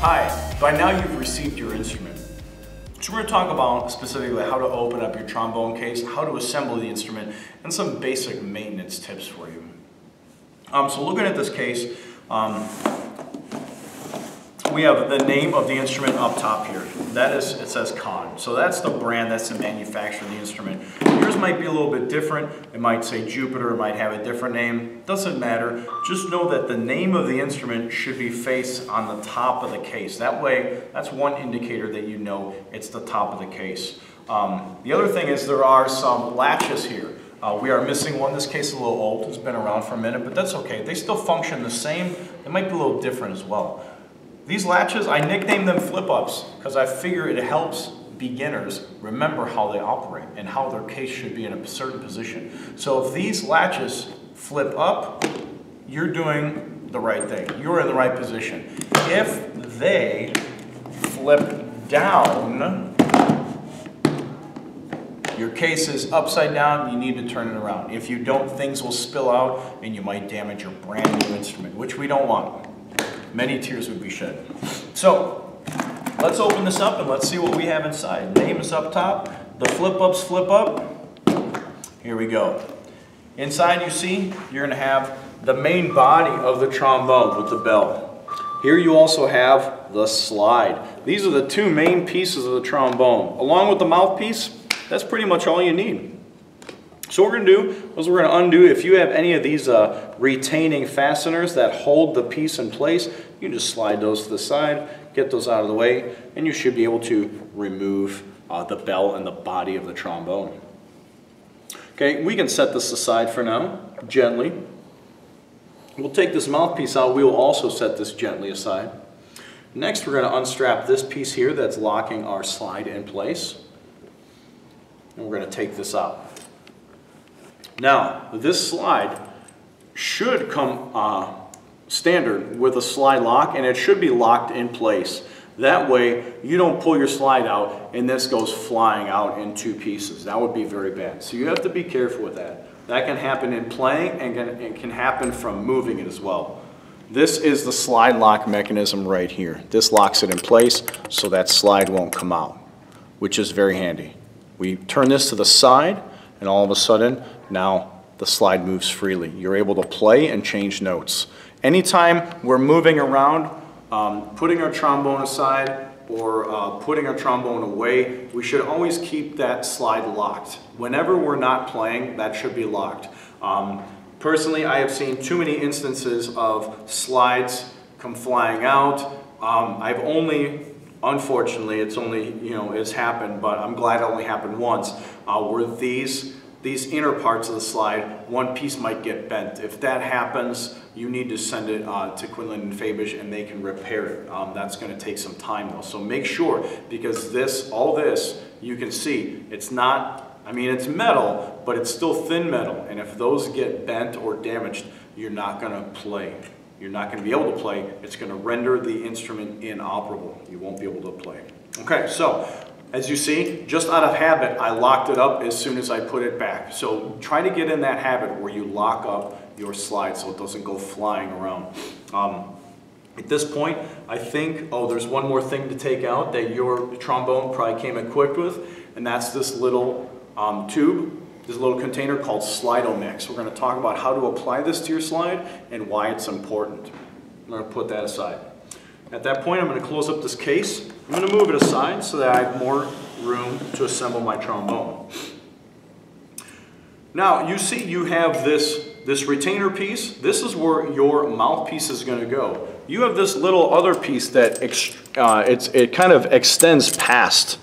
Hi, by now you've received your instrument. So we're going to talk about specifically how to open up your trombone case, how to assemble the instrument, and some basic maintenance tips for you. So looking at this case, we have the name of the instrument up top here. That is, it says Con. So that's the brand, that's the manufacturer of the instrument. Yours might be a little bit different. It might say Jupiter, it might have a different name. Doesn't matter. Just know that the name of the instrument should be faced on the top of the case. That way, that's one indicator that you know it's the top of the case. The other thing is there are some latches here. We are missing one. This case is a little old. It's been around for a minute, but that's okay. They still function the same. They might be a little different as well. These latches, I nicknamed them flip-ups because I figure it helps beginners remember how they operate and how their case should be in a certain position. So if these latches flip up, you're doing the right thing. You're in the right position. If they flip down, your case is upside down, you need to turn it around. If you don't, things will spill out and you might damage your brand new instrument, which we don't want. Many tears would be shed. So, let's open this up and let's see what we have inside. Name is up top. The flip-ups flip up. Here we go. Inside you see, you're going to have the main body of the trombone with the bell. Here you also have the slide. These are the two main pieces of the trombone. Along with the mouthpiece, that's pretty much all you need. So what we're going to do is we're going to undo. If you have any of these retaining fasteners that hold the piece in place, you can just slide those to the side, get those out of the way, and you should be able to remove the bell and the body of the trombone. Okay, we can set this aside for now, gently. We'll take this mouthpiece out. We will also set this gently aside. Next, we're going to unstrap this piece here that's locking our slide in place. And we're going to take this out. Now, this slide should come standard with a slide lock, and it should be locked in place. That way, you don't pull your slide out and this goes flying out in two pieces. That would be very bad. So you have to be careful with that. That can happen in playing and it can happen from moving it as well. This is the slide lock mechanism right here. This locks it in place so that slide won't come out, which is very handy. We turn this to the side, and all of a sudden, now the slide moves freely. You're able to play and change notes. Anytime we're moving around, putting our trombone aside or putting our trombone away, we should always keep that slide locked. Whenever we're not playing, that should be locked. Personally, I have seen too many instances of slides come flying out. I've only, unfortunately, it's only, it's happened, but I'm glad it only happened once, where these inner parts of the slide, one piece might get bent. If that happens, you need to send it to Quinlan and Fabish and they can repair it. That's going to take some time though. So make sure, because all this, you can see, it's not, it's metal, but it's still thin metal. And if those get bent or damaged, you're not going to play. You're not going to be able to play. It's going to render the instrument inoperable. You won't be able to play. Okay, so as you see, just out of habit, I locked it up as soon as I put it back. So try to get in that habit where you lock up your slide so it doesn't go flying around. At this point, I think, there's one more thing to take out that your trombone probably came equipped with, and that's this little tube, this little container called Slide-O-Mix. We're going to talk about how to apply this to your slide and why it's important. I'm going to put that aside. At that point, I'm going to close up this case. I'm going to move it aside so that I have more room to assemble my trombone. Now, you see you have this retainer piece. This is where your mouthpiece is going to go. You have this little other piece that it kind of extends past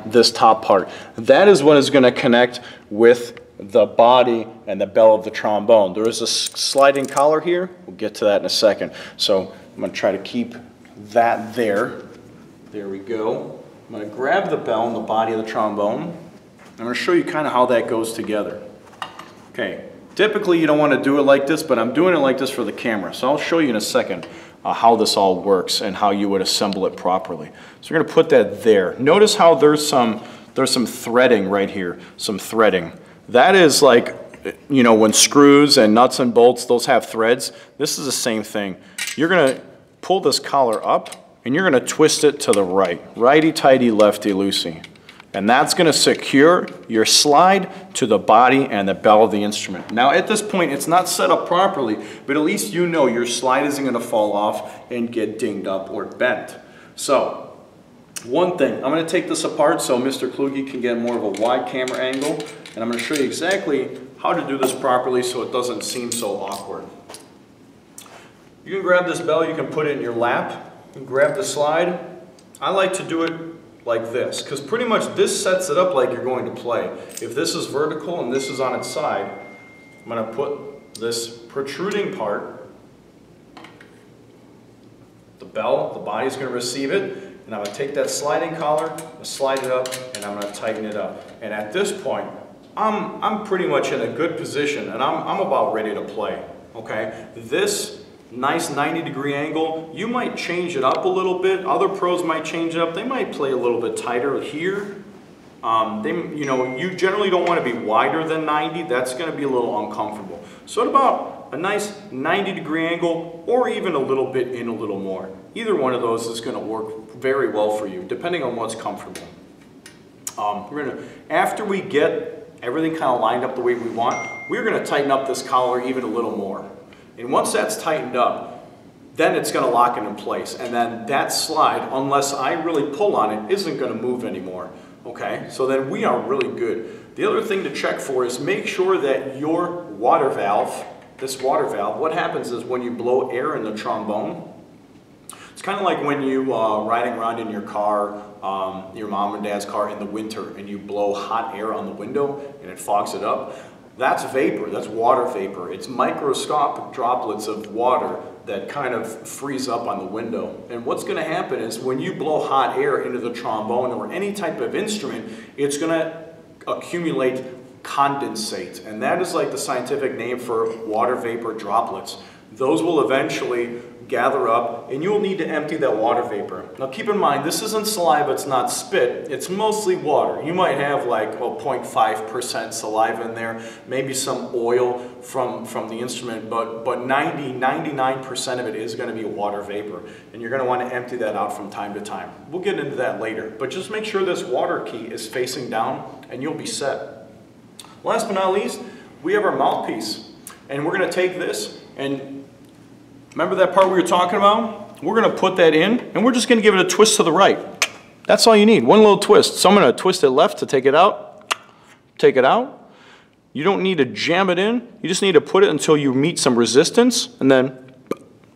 this top part. That is what is going to connect with the body and the bell of the trombone. There is a sliding collar here. We'll get to that in a second. So I'm going to try to keep that there. There we go. I'm going to grab the bell and the body of the trombone. I'm going to show you kind of how that goes together. Okay, typically you don't want to do it like this, but I'm doing it like this for the camera. So I'll show you in a second how this all works and how you would assemble it properly. So we're going to put that there. Notice how there's some threading right here, some threading. That is like, when screws and nuts and bolts, those have threads. This is the same thing. You're going to pull this collar up and you're going to twist it to the right. Righty-tighty, lefty-loosey. And that's going to secure your slide to the body and the bell of the instrument. Now at this point it's not set up properly, but at least you know your slide isn't going to fall off and get dinged up or bent. So one thing, I'm going to take this apart so Mr. Kluge can get more of a wide camera angle, and I'm going to show you exactly how to do this properly so it doesn't seem so awkward. You can grab this bell, you can put it in your lap, you can grab the slide. I like to do it like this, because pretty much this sets it up like you're going to play. If this is vertical and this is on its side, I'm going to put this protruding part, the bell, the body's going to receive it, and I'm going to take that sliding collar, slide it up, and I'm going to tighten it up. And at this point, I'm pretty much in a good position, and I'm about ready to play, okay? This nice 90-degree angle, you might change it up a little bit. Other pros might change it up. They might play a little bit tighter here. You generally don't want to be wider than 90. That's going to be a little uncomfortable. So at about a nice 90-degree angle, or even a little bit in a little more. Either one of those is going to work very well for you, depending on what's comfortable. After we get everything kind of lined up the way we want, we're going to tighten up this collar even a little more. And once that's tightened up, then it's going to lock it in place. And then that slide, unless I really pull on it, isn't going to move anymore. Okay, so then we are really good. The other thing to check for is make sure that your water valve, this water valve, what happens is when you blow air in the trombone, it's kind of like when you riding around in your car, your mom and dad's car in the winter, and you blow hot air on the window and it fogs it up. That's vapor, that's water vapor. It's microscopic droplets of water that kind of freeze up on the window. And what's going to happen is when you blow hot air into the trombone or any type of instrument, it's going to accumulate condensate. And that is like the scientific name for water vapor droplets. Those will eventually gather up, and you'll need to empty that water vapor. Now keep in mind, this isn't saliva, it's not spit, it's mostly water. You might have like 0.5% saliva in there, maybe some oil from the instrument, but 99% of it is going to be water vapor, and you're going to want to empty that out from time to time. We'll get into that later, but just make sure this water key is facing down, and you'll be set. Last but not least, we have our mouthpiece, and we're going to take this and remember that part we were talking about? We're going to put that in, and we're just going to give it a twist to the right. That's all you need, one little twist. So I'm going to twist it left to take it out. Take it out. You don't need to jam it in. You just need to put it until you meet some resistance, and then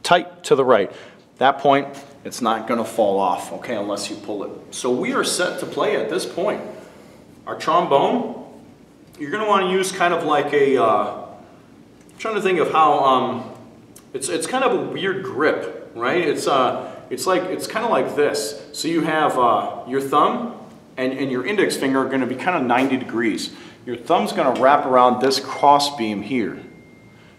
tight to the right. At that point, it's not going to fall off, okay, unless you pull it. So we are set to play at this point. Our trombone, you're going to want to use kind of like a, I'm trying to think of how, it's kind of a weird grip, right? It's kind of like this. So you have your thumb and your index finger are going to be kind of 90 degrees. Your thumb's going to wrap around this cross beam here.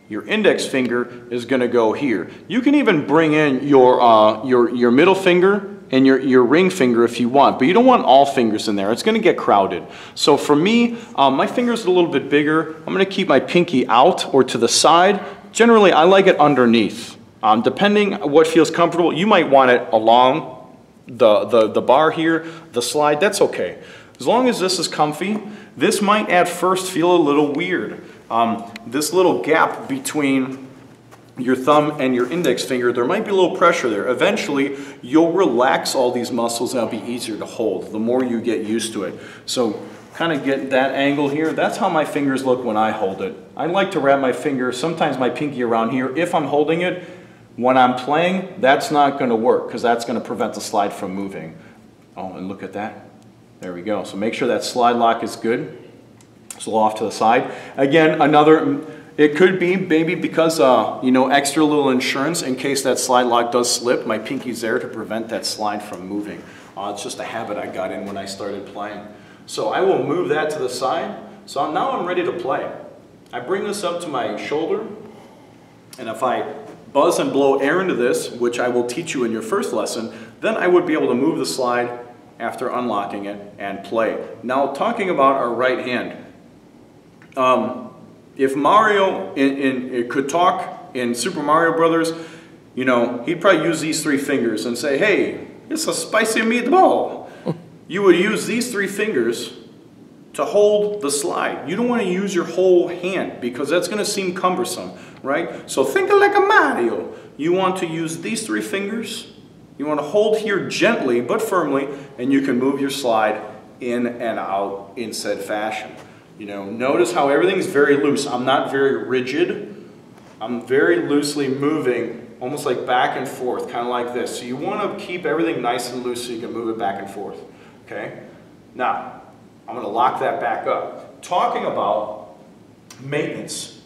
Your index finger is going to go here. You can even bring in your middle finger and your ring finger if you want, but you don't want all fingers in there. It's going to get crowded. So for me, my finger's a little bit bigger. I'm going to keep my pinky out or to the side. Generally, I like it underneath. Depending what feels comfortable, you might want it along the bar here, the slide, that's okay. As long as this is comfy, this might at first feel a little weird. This little gap between your thumb and your index finger, there might be a little pressure there. Eventually, you'll relax all these muscles and it'll be easier to hold the more you get used to it. So kind of get that angle here. That's how my fingers look when I hold it. I like to wrap my finger, sometimes my pinky around here, if I'm holding it. When I'm playing, that's not going to work because that's going to prevent the slide from moving. Oh, and look at that. There we go. So make sure that slide lock is good. It's a little off to the side. Again, it could be maybe because, extra little insurance in case that slide lock does slip. My pinky's there to prevent that slide from moving. It's just a habit I got in when I started playing. So I will move that to the side. So now I'm ready to play. I bring this up to my shoulder, and if I buzz and blow air into this, which I will teach you in your first lesson, then I would be able to move the slide after unlocking it and play. Now talking about our right hand. If Mario could talk in Super Mario Brothers, you know, he'd probably use these 3 fingers and say, hey, it's a spicy meatball. You would use these 3 fingers to hold the slide. You don't want to use your whole hand because that's going to seem cumbersome, right? So think of like a Mario. You want to use these 3 fingers. You want to hold here gently but firmly, and you can move your slide in and out in said fashion. You know, notice how everything's very loose. I'm not very rigid. I'm very loosely moving, almost like back and forth, kind of like this. So you want to keep everything nice and loose so you can move it back and forth, okay? Now, I'm going to lock that back up. Talking about maintenance.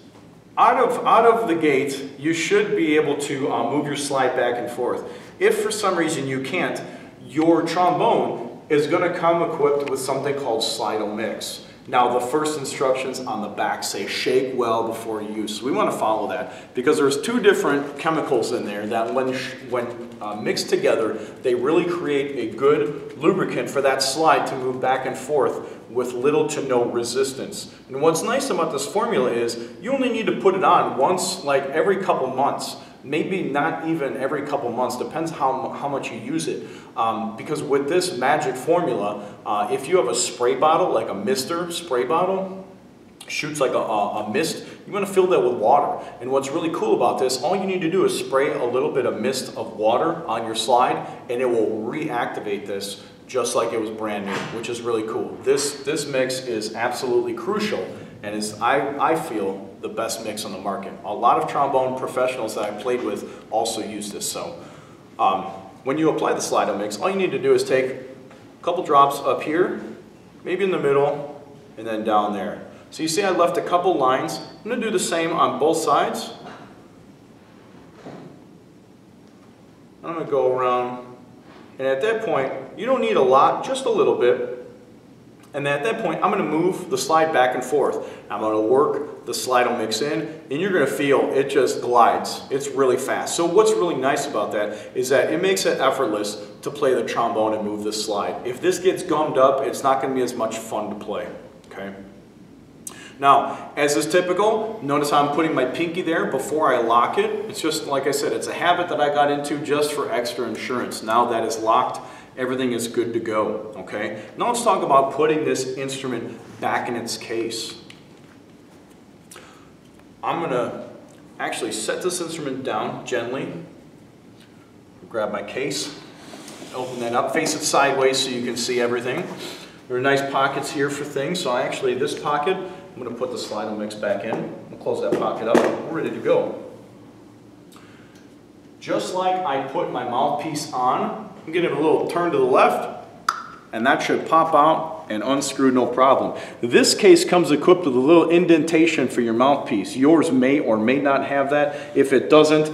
Out of the gate, you should be able to move your slide back and forth. If for some reason you can't, your trombone is going to come equipped with something called Slide-O-Mix. Now the first instructions on the back say shake well before use. So we want to follow that because there's 2 different chemicals in there that when mixed together, they really create a good lubricant for that slide to move back and forth with little to no resistance. And what's nice about this formula is you only need to put it on once, like every couple months. Maybe not even every couple months, depends how much you use it. Because with this magic formula, if you have a spray bottle, like a mister spray bottle, shoots like a mist, you want to fill that with water. And what's really cool about this, all you need to do is spray a little bit of mist of water on your slide, and it will reactivate this just like it was brand new, which is really cool. This mix is absolutely crucial, and is, I feel, the best mix on the market. A lot of trombone professionals that I played with also use this. So when you apply the Slide-O-Mix, all you need to do is take a couple drops up here, maybe in the middle, and then down there. So you see I left a couple lines. I'm going to do the same on both sides. I'm going to go around, and at that point, you don't need a lot, just a little bit. And then at that point, I'm going to move the slide back and forth. I'm going to work the Slide-O-Mix in, and you're going to feel it just glides. It's really fast. So what's really nice about that is that it makes it effortless to play the trombone and move this slide. If this gets gummed up, it's not going to be as much fun to play, okay? Now, as is typical, notice how I'm putting my pinky there before I lock it. It's just, like I said, it's a habit that I got into just for extra insurance. Now that is locked, everything is good to go, okay? Now let's talk about putting this instrument back in its case. I'm going to actually set this instrument down gently. Grab my case, open that up, face it sideways so you can see everything. There are nice pockets here for things, so this pocket, I'm going to put the Slide-O-Mix back in. I'll close that pocket up, we're ready to go. Just like I put my mouthpiece on, I'm going to give it a little turn to the left, and that should pop out and unscrew no problem. This case comes equipped with a little indentation for your mouthpiece. Yours may or may not have that. If it doesn't,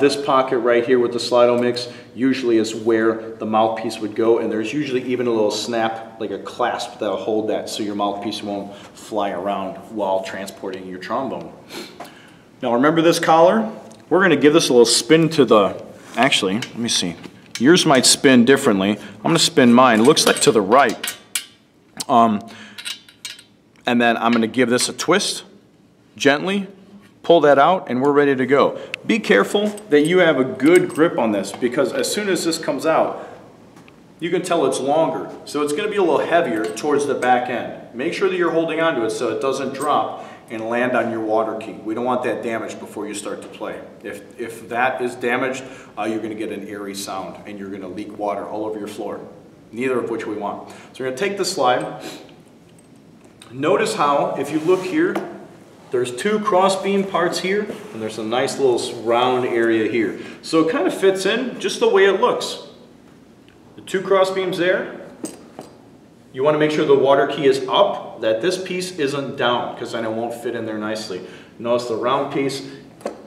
this pocket right here with the Slide-O-Mix usually is where the mouthpiece would go, and there's usually even a little snap, like a clasp, that'll hold that so your mouthpiece won't fly around while transporting your trombone. Now remember this collar? We're going to give this a little spin to the, actually, let me see. Yours might spin differently. I'm going to spin mine. It looks like to the right. And then I'm going to give this a twist, gently, pull that out, and we're ready to go. Be careful that you have a good grip on this, because as soon as this comes out, you can tell it's longer. So it's going to be a little heavier towards the back end. Make sure that you're holding onto it so it doesn't drop and land on your water key. We don't want that damaged before you start to play. If that is damaged, you're going to get an airy sound and you're going to leak water all over your floor, neither of which we want. So we're going to take the slide. Notice how, if you look here, there's 2 cross-beam parts here, and there's a nice little round area here. So it kind of fits in just the way it looks. The 2 cross-beams there. You want to make sure the water key is up, that this piece isn't down, because then it won't fit in there nicely. Notice the round piece,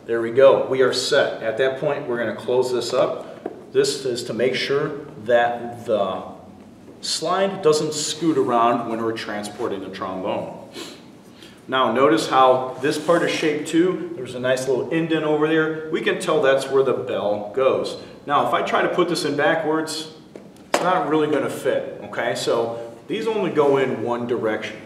there we go. We are set. At that point, we're going to close this up. This is to make sure that the slide doesn't scoot around when we're transporting the trombone. Now notice how this part is shaped too. There's a nice little indent over there. We can tell that's where the bell goes. Now if I try to put this in backwards, it's not really going to fit, okay? So these only go in one direction.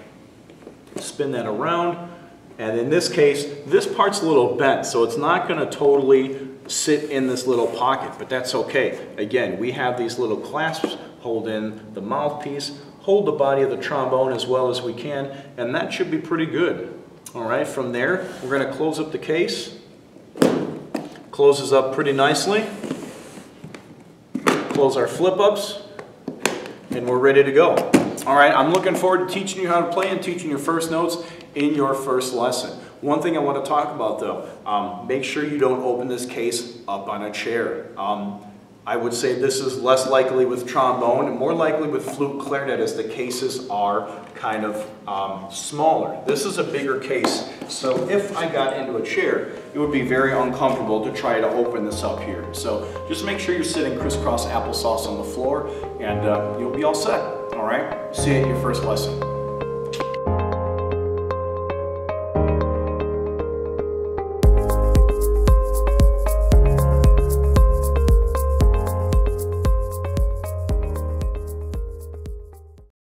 Spin that around, and in this case, this part's a little bent, so it's not going to totally sit in this little pocket, but that's okay. Again, we have these little clasps, hold in the mouthpiece, hold the body of the trombone as well as we can, and that should be pretty good. All right, from there, we're going to close up the case. Closes up pretty nicely. Close our flip-ups, and we're ready to go. All right, I'm looking forward to teaching you how to play and teaching your first notes in your first lesson. One thing I want to talk about though, make sure you don't open this case up on a chair. I would say this is less likely with trombone and more likely with flute clarinet as the cases are kind of smaller. This is a bigger case, so if I got into a chair, it would be very uncomfortable to try to open this up here. So just make sure you're sitting crisscross applesauce on the floor and you'll be all set. All right, see you at your first lesson.